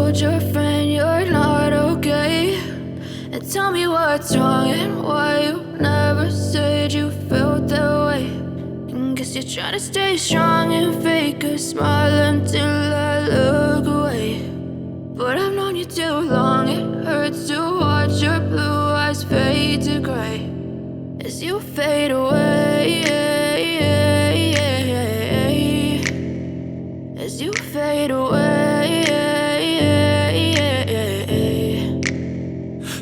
told your friend you're not okay, and tell me what's wrong and why you never said you felt that way. And guess you're trying to stay strong and fake a smile until I look away. But I've known you too long, it hurts to watch your blue eyes fade to gray as you fade away, as you fade away.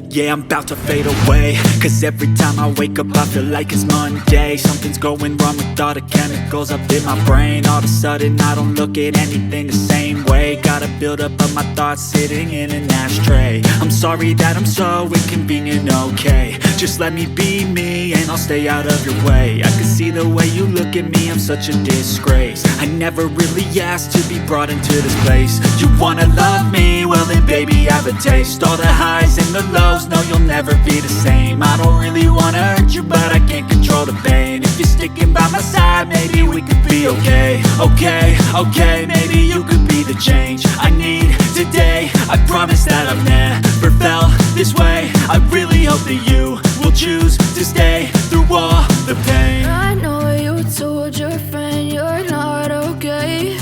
Yeah, I'm about to fade away, cause every time I wake up I feel like it's Monday. Something's going wrong with all the chemicals up in my brain. All of a sudden I don't look at anything the same way. Got a build up of my thoughts sitting in an ashtray. I'm sorry that I'm so inconvenient, okay. Just let me be me and I'll stay out of your way. I can see the way you look at me, I'm such a disgrace. I never really asked to be brought into this place. You wanna love me? Well then baby, have a taste. All the highs and the lows, no, you'll never be the same. I don't really wanna hurt you, but I can't control the pain. If you're sticking by my side, maybe we could be okay. Okay, maybe you could be the change I need today. I promise that I've never felt this way. I really hope that you will choose to stay through all the pain. I know you told your friend you're not okay,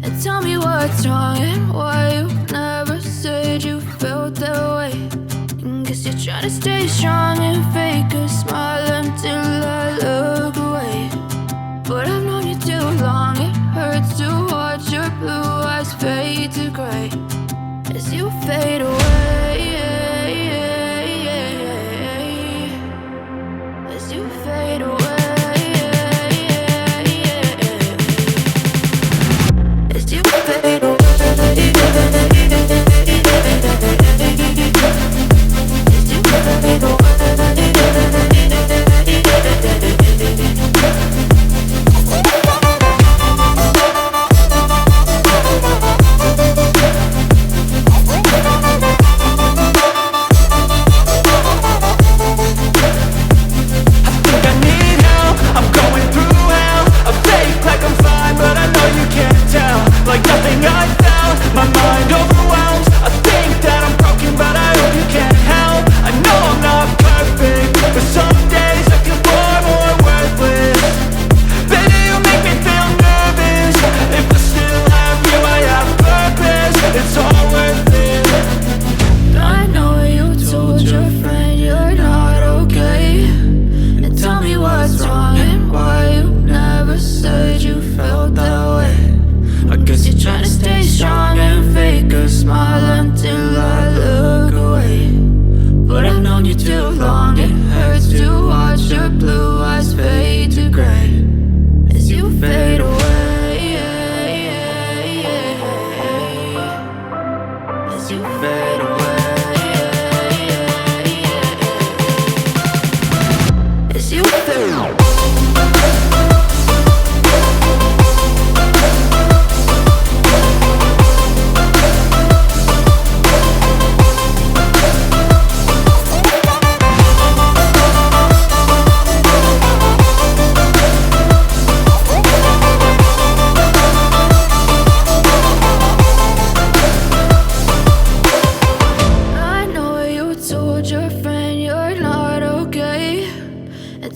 and tell me what's wrong and why you never said you felt that way. And guess you're trying to stay strong and fake a smile until I look away. But I've known you too long, it hurts to watch your blue eyes fade to gray as you fade away, as you fade away.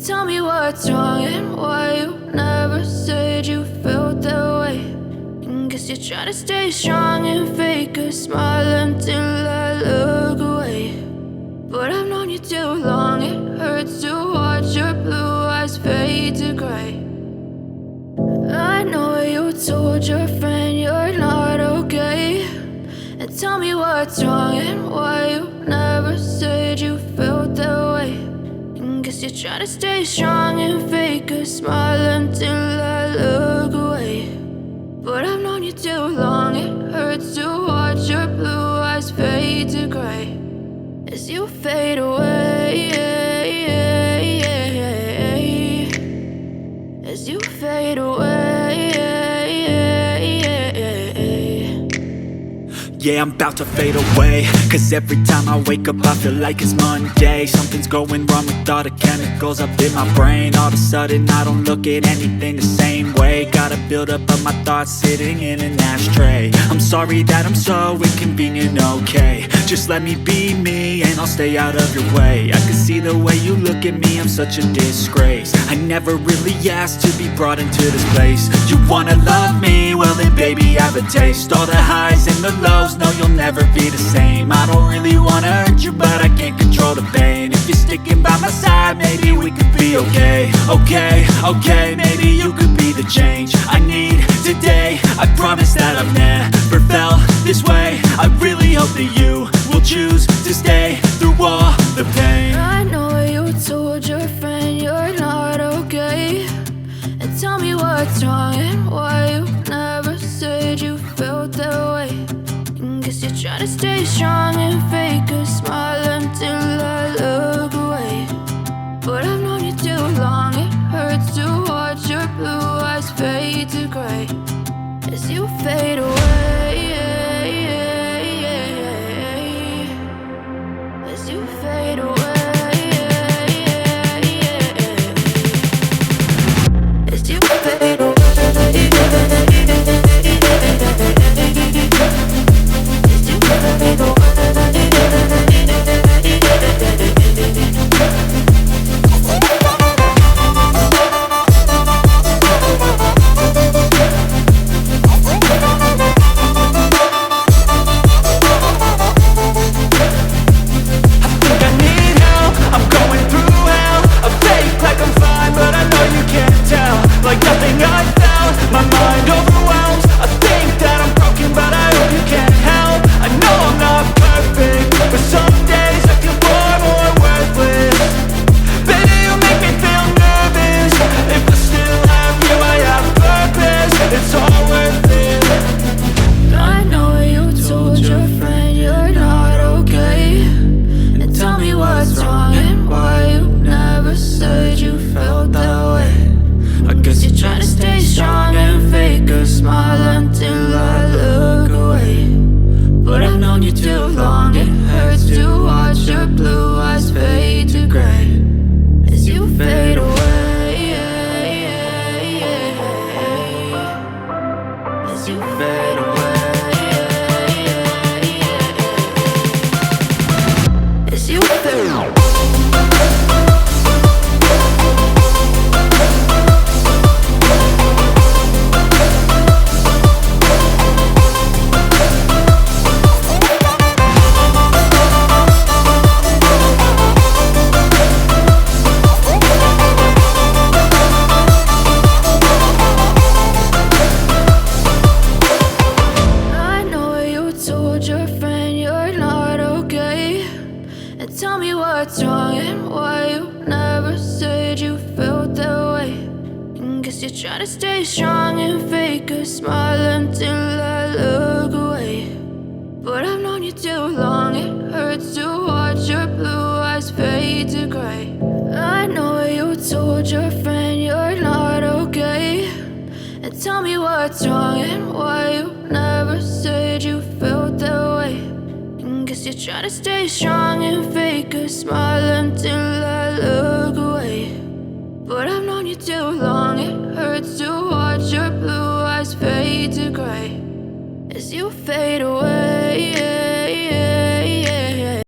Tell me what's wrong and why you never said you felt that way. And guess you're trying to stay strong and fake a smile until I look away. But I've known you too long, it hurts to watch your blue eyes fade to gray. I know you told your friend you're not okay, and tell me what's wrong and why you never said you felt that way. Guess you're trying to stay strong and fake a smile until I look away. But I've known you too long, it hurts to watch your blue eyes fade to gray as you fade away, as you fade away. Yeah, I'm about to fade away, cause every time I wake up I feel like it's Monday. Something's going wrong with all the chemicals up in my brain. All of a sudden I don't look at anything the same way. Got a buildup of my thoughts sitting in an ashtray. I'm sorry that I'm so inconvenient, okay. Just let me be me and I'll stay out of your way. I can see the way you look at me, I'm such a disgrace. I never really asked to be brought into this place. You wanna love me? Well then baby I have a taste. All the highs and the lows, no you'll never be the same. I don't really wanna hurt you but I can't control the pain. If you're sticking by my side, maybe we could be okay. Okay, maybe you could be the change I need today. I promise that I've never felt this way. I really hope that you will choose to stay through all the pain. I know you told your friend you're not okay, and tell me what's wrong and why you never said you felt that way. And guess you're trying to stay strong and fake a smile until I look away. But I've known you too long, it hurts to watch your blue eyes fade to gray as you fade away. As you fade away. As you fade away. As you fade away. Like nothing I felt, my mind overwhelms. I think that I'm broken, but I hope you can't help. I know I'm not perfect, but some days I feel far more worthless. Baby, you make me feel nervous. If I still have you, I have purpose. It's all worth it. I know you told your friend you're not okay, and tell me what's wrong and why you never said you felt that way. I guess you're trying to stay strong and fake a smile until I look away. But I've known you too long, it hurts to watch your blue eyes fade to gray as you fade away. As you fade away. As you fade away. Your friend you're not okay, and tell me what's wrong and why you never said you felt that way. And guess you're trying to stay strong and fake a smile until I look away. But I've known you too long, it hurts to watch your blue eyes fade to gray. I know you told your friend you're not okay, and tell me what's wrong and why you never said you felt that way. And guess you're trying to stay strong and fake a smile until I look away. But I've known you too long, it hurts to watch your blue eyes fade to gray as you fade away.